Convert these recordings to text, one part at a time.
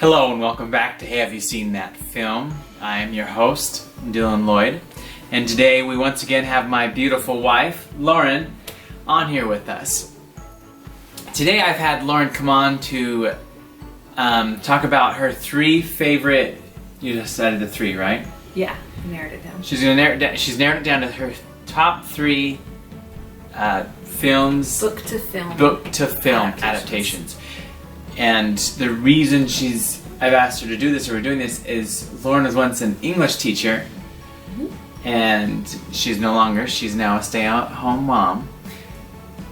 Hello and welcome back to Hey, Have You Seen That Film? I am your host, Dylan Lloyd, and today we once again have my beautiful wife, Lauren, on here with us. Today I've had Lauren come on to talk about her three favorite, you decided the three, right? Yeah, I narrowed it down. She's narrowed it down to her top three films, Book to film adaptations. And the reason I've asked her to do this, or we're doing this, is Lauren was once an English teacher, and she's no longer. She's now a stay-at-home mom.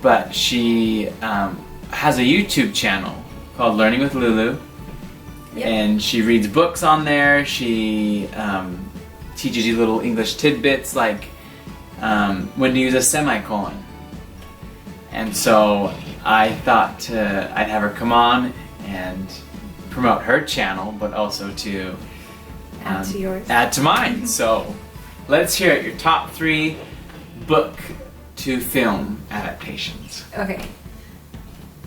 But she has a YouTube channel called Learning with Lulu, and she reads books on there. She teaches you little English tidbits like when to use a semicolon. And so I thought I'd have her come on and promote her channel, but also to add to yours. Add to mine. So let's hear it. Your top three book to film adaptations. Okay.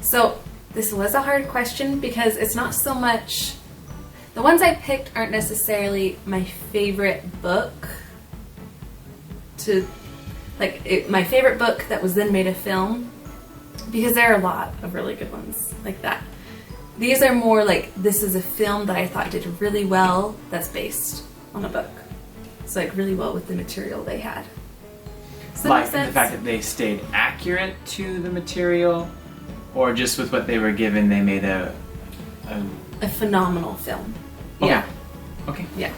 So this was a hard question because it's not so much. The ones I picked aren't necessarily my favorite book. My favorite book that was then made a film. Because there are a lot of really good ones like that. These are more like, this is a film that I thought did really well that's based on a book. So like really well with the material they had. Does that make sense? The fact that they stayed accurate to the material, or just with what they were given they made a phenomenal film. Okay. Yeah. Okay. Yeah.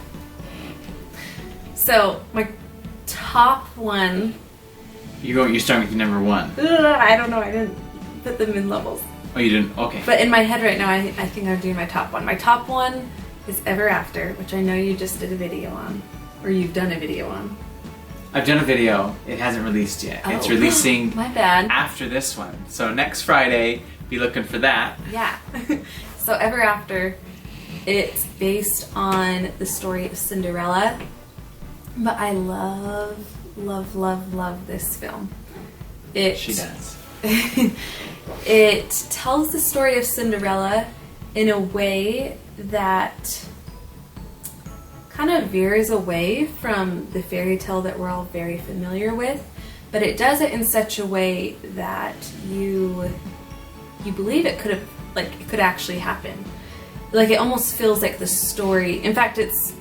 So my top one. You're starting with your number one. I don't know. I didn't put them in levels. Oh, you didn't? Okay. But in my head right now, I think I'm doing my top one. My top one is Ever After, which I know you just did a video on, or you've done a video on. I've done a video. It hasn't released yet. Oh. It's releasing my bad. after this one. So next Friday, be looking for that. Yeah. So Ever After, it's based on the story of Cinderella, but I love this film. She does. It tells the story of Cinderella in a way that kind of veers away from the fairy tale that we're all very familiar with, but it does it in such a way that you believe it could actually happen. Like it almost feels like the story. In fact, it's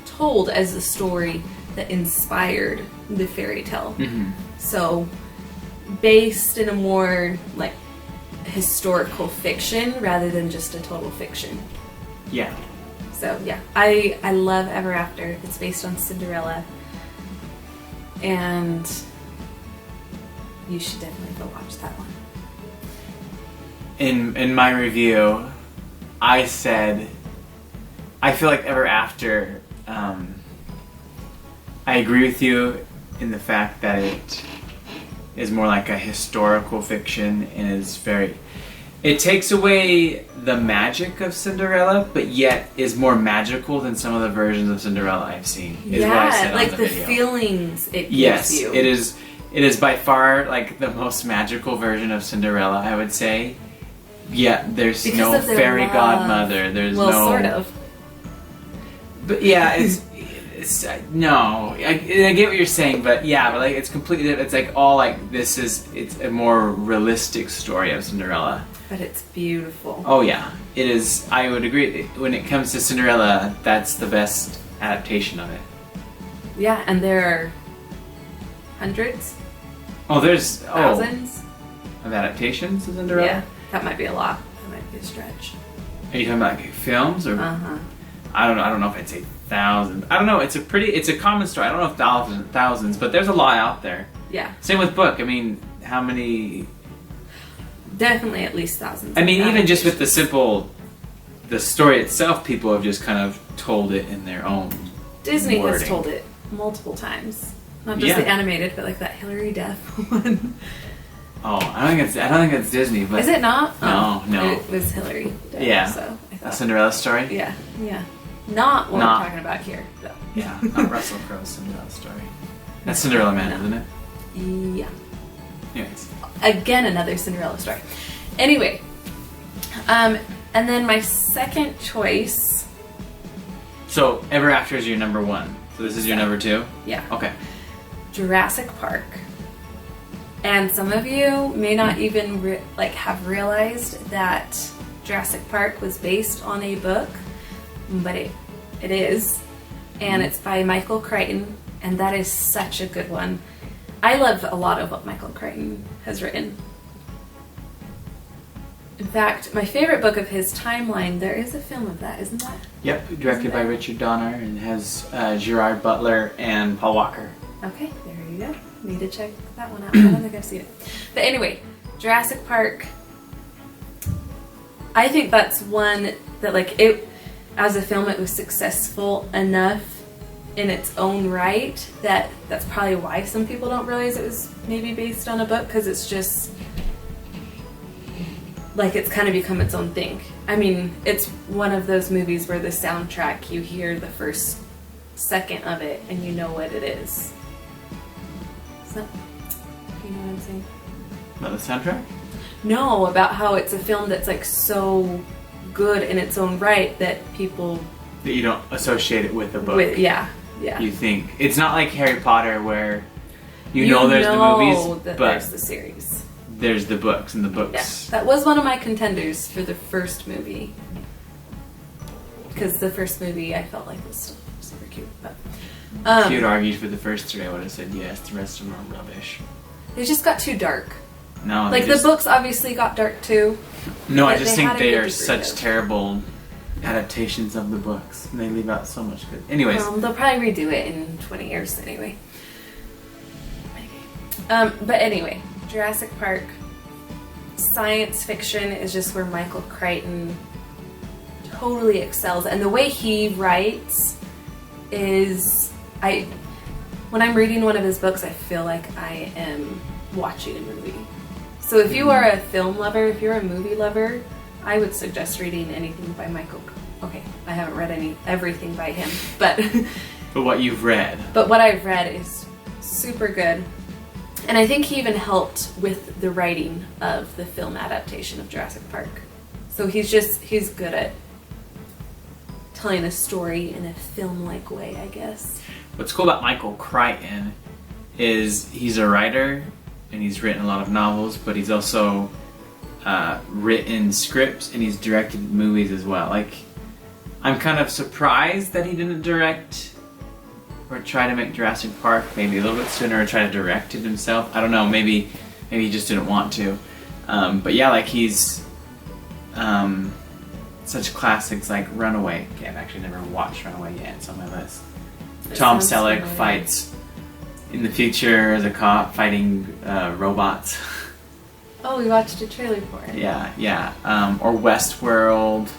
told as the story that inspired the fairy tale. Mm-hmm. So based in a more like historical fiction rather than just a total fiction. Yeah. So yeah, I love Ever After. It's based on Cinderella, and you should definitely go watch that one. In my review, I said I feel like Ever After. I agree with you in the fact that it is more like a historical fiction and it takes away the magic of Cinderella, but yet is more magical than some of the versions of Cinderella I've seen. Is what I said like on the the video. feelings it gives you. Yes, it is by far like the most magical version of Cinderella, I would say. Yeah, there's because no of their fairy love. godmother. There's no. Sort of. But yeah, it's no. I get what you're saying, but yeah, but like it's completely. It's like all like it's a more realistic story of Cinderella. But it's beautiful. Oh yeah, it is. I would agree. When it comes to Cinderella, that's the best adaptation of it. Yeah, and there are hundreds. Oh, there's thousands of adaptations of Cinderella. Yeah, that might be a lot. That might be a stretch. Are you talking about like films or? I don't know. I don't know if I'd say thousands. I don't know. It's a common story. I don't know if thousands, but there's a lot out there. Yeah. Same with book. I mean, how many? Definitely at least thousands. I mean, even just with the story itself, people have just kind of told it in their own Disney wording. has told it multiple times. Not just the animated, but like that Hilary Duff one. Oh, I don't think it's Disney, but is it not? No. It was Hilary Duff. Yeah. So I thought. A Cinderella story. Yeah. Not what we're talking about here, though. Yeah, not Russell Crowe's Cinderella story. That's Cinderella Man, isn't it? Yeah. Anyways. Again, another Cinderella story. Anyway, And then my second choice. So Ever After is your number one. So this is your number two? Yeah. Okay. Jurassic Park. And some of you may not even have realized that Jurassic Park was based on a book, but it is. And it's by Michael Crichton, and that is such a good one. I love a lot of what Michael Crichton has written. In fact, my favorite book of his, Timeline, there is a film of that, isn't that? Yep, directed by Richard Donner and has Gerard Butler and Paul Walker. Okay, there you go. Need to check that one out. I don't think I've seen it. But anyway, Jurassic Park. I think that's one that as a film, it was successful enough in its own right that's probably why some people don't realize it was maybe based on a book, because it's just it's kind of become its own thing. I mean, it's one of those movies where the soundtrack, you hear the first second of it and you know what it is. So, you know what I'm saying? About the soundtrack? No, about how it's a film that's so good in its own right that people... That you don't associate it with a book. Yeah. You think. It's not like Harry Potter where you know there's the movies, but there's the series. There's the books, and the books. Yeah, that was one of my contenders for the first movie. Because the first movie I felt like was still super cute. But, if you'd argued for the first three, I would have said yes. The rest of them are rubbish. They just got too dark. No, the books obviously got dark too. No, I just think they are such terrible adaptations of the books. And they leave out so much good. Anyways. They'll probably redo it in 20 years anyway. Maybe. But anyway, Jurassic Park. Science fiction is just where Michael Crichton totally excels. And the way he writes is... when I'm reading one of his books, I feel like I am watching a movie. So if you are a film lover, if you're a movie lover, I would suggest reading anything by Michael. Okay, I haven't read everything by him, but but what you've read. But what I've read is super good, and I think he even helped with the writing of the film adaptation of Jurassic Park. So he's good at telling a story in a film-like way, I guess. What's cool about Michael Crichton is he's a writer. And he's written a lot of novels, but he's also written scripts and he's directed movies as well. I'm kind of surprised that he didn't direct or try to make Jurassic Park maybe a little bit sooner, or try to direct it himself. I don't know, maybe he just didn't want to. But yeah, he's such classics like Runaway. Okay, I've actually never watched Runaway yet. It's on my list. Tom Selleck fights in the future as a cop fighting robots. Oh, we watched a trailer for it. Yeah. Or Westworld.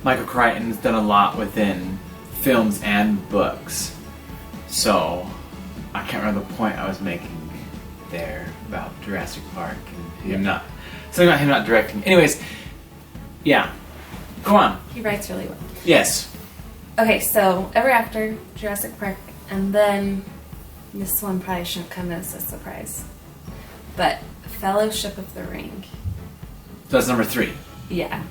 Michael Crichton's done a lot within films and books. So, I can't remember the point I was making there about Jurassic Park and him not... Something about him not directing. Anyways, yeah. Go on. He writes really well. Yes. Okay, so Ever After, Jurassic Park, and then... This one probably shouldn't come as a surprise. But Fellowship of the Ring. So that's number 3. Yeah.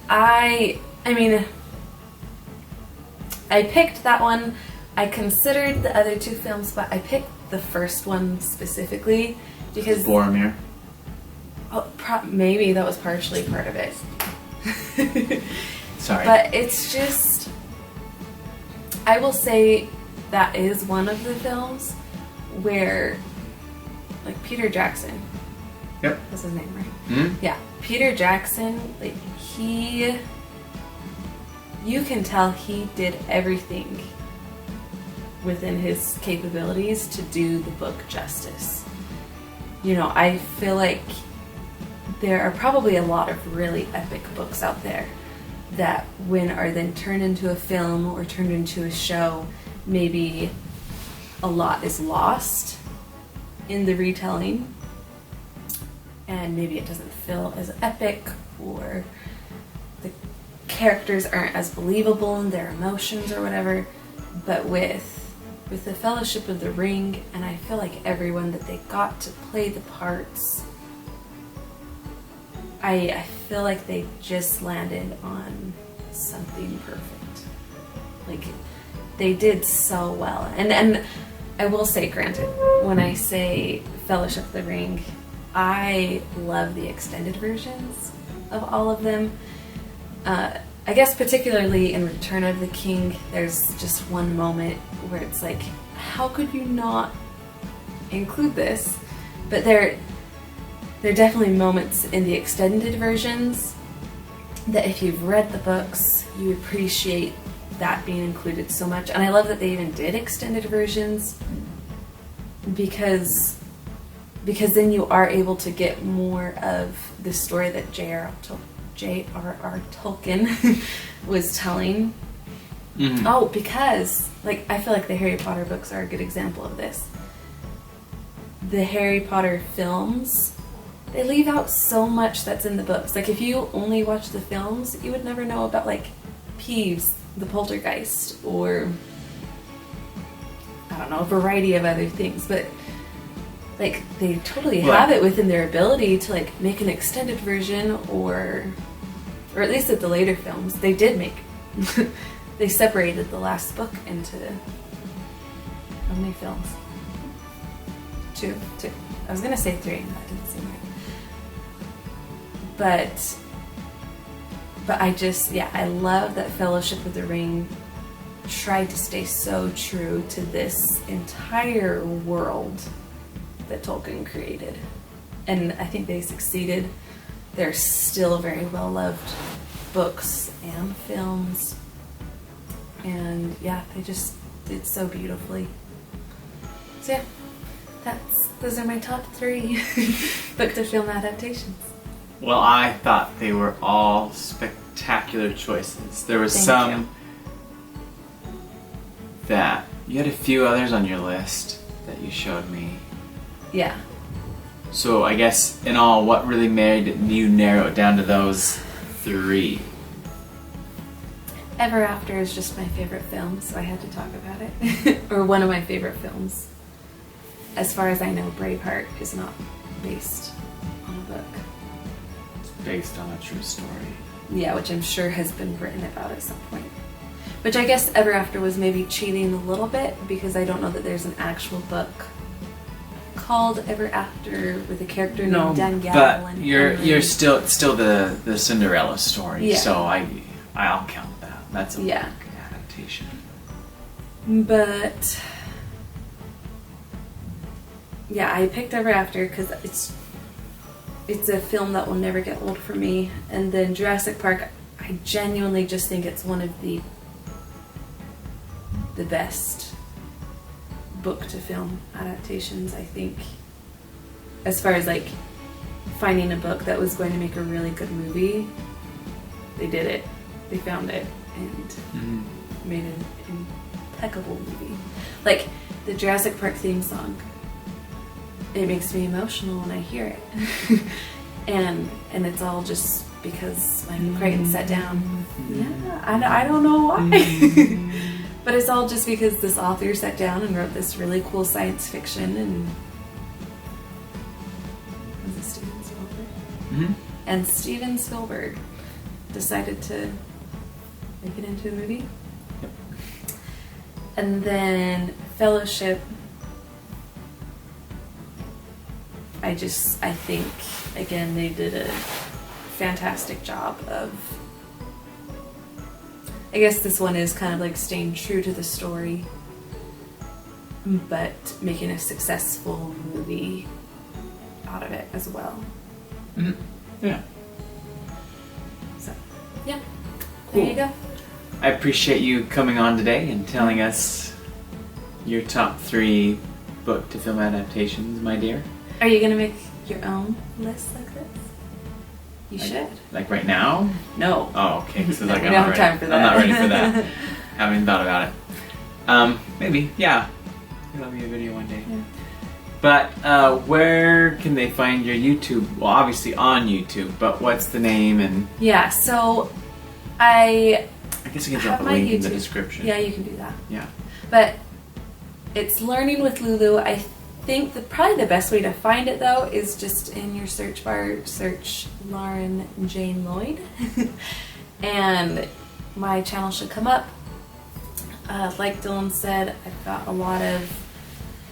I mean, I picked that one. I considered the other 2 films, but I picked the first one specifically because... Boromir. Oh, maybe that was partially part of it. Sorry. But it's just... I will say... That is one of the films where, Peter Jackson. Yep. That's his name, right? Mm-hmm. Yeah. Peter Jackson, you can tell he did everything within his capabilities to do the book justice. I feel like there are probably a lot of really epic books out there that when are then turned into a film or turned into a show, maybe a lot is lost in the retelling and maybe it doesn't feel as epic, or the characters aren't as believable in their emotions or whatever. But with the Fellowship of the Ring, and I feel like everyone that they got to play the parts I feel like they just landed on something perfect. Like, they did so well. And I will say, granted, when I say Fellowship of the Ring, I love the extended versions of all of them. I guess particularly in Return of the King, there's just one moment where it's like, how could you not include this? But there are definitely moments in the extended versions that if you've read the books, you appreciate that being included so much. And I love that they even did extended versions because then you are able to get more of the story that J.R.R. Tolkien was telling. Mm-hmm. Oh, because I feel like the Harry Potter books are a good example of this. The Harry Potter films, they leave out so much that's in the books. Like, if you only watch the films, you would never know about Peeves, the poltergeist, or I don't know, a variety of other things. But they totally have it within their ability to make an extended version, or at least at the later films, they did make. They separated the last book into how many films? Two. I was gonna say 3, and that didn't seem right. But I love that Fellowship of the Ring tried to stay so true to this entire world that Tolkien created. And I think they succeeded. They're still very well loved books and films. And yeah, they just did so beautifully. So yeah, those are my top 3 book to film adaptations. Well, I thought they were all spectacular choices. There was some that you had a few others on your list that you showed me. Yeah. So I guess in all, what really made you narrow it down to those 3? Ever After is just my favorite film, so I had to talk about it. Or one of my favorite films. As far as I know, Braveheart is not based on a book. It's based on a true story. Yeah, which I'm sure has been written about at some point. Which I guess Ever After was maybe cheating a little bit, because I don't know that there's an actual book called Ever After with a character named Dan Gavin. But you're still the Cinderella story, yeah. So I'll count that. That's a book adaptation. But yeah, I picked Ever After because it's a film that will never get old for me. And then Jurassic Park, I genuinely just think it's one of the best book to film adaptations. I think as far as finding a book that was going to make a really good movie, they did it. They found it and made an impeccable movie. The Jurassic Park theme song, it makes me emotional when I hear it. and it's all just because Crichton sat down. Yeah, I don't know why. But it's all just because this author sat down and wrote this really cool science fiction, and was it Steven Spielberg? Mm-hmm. And Steven Spielberg decided to make it into a movie. Yep. And then Fellowship, I think, again, they did a fantastic job of, I guess this one is kind of staying true to the story, but making a successful movie out of it as well. Mm-hmm. Yeah. So, yeah. Cool. There you go. I appreciate you coming on today and telling us your top 3 book to film adaptations, my dear. Are you going to make your own list like this? You should. Right now? No. Oh, okay. So We don't have time for that. I'm not ready for that. Haven't thought about it. Maybe. Yeah. That'll be a video one day. Yeah. But where can they find your YouTube? Well, obviously on YouTube, but what's the name and? Yeah. So I guess you can drop a link in the description. Yeah, you can do that. Yeah. But it's Learning with Lulu. I think probably the best way to find it though is just in your search bar, search Lauren Jane Lloyd, and my channel should come up. Like Dylan said, I've got a lot of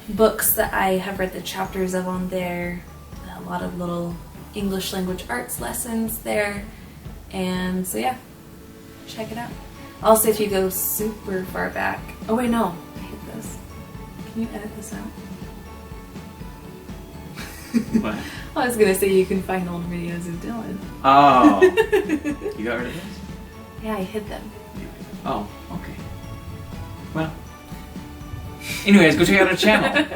books that I have read the chapters of on there, a lot of little English language arts lessons there, and so yeah, check it out. Also, if you go super far back, oh wait, no, I hit this. Can you edit this out? What? I was gonna say you can find old videos of Dylan. Oh. You got rid of this? Yeah, I hid them. Oh, okay. Well. Anyways, go check out her channel.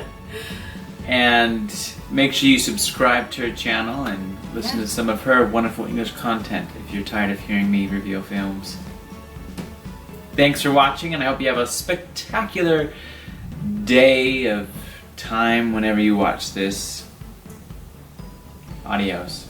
And make sure you subscribe to her channel and listen to some of her wonderful English content if you're tired of hearing me review films. Thanks for watching, and I hope you have a spectacular day of time whenever you watch this. Adios.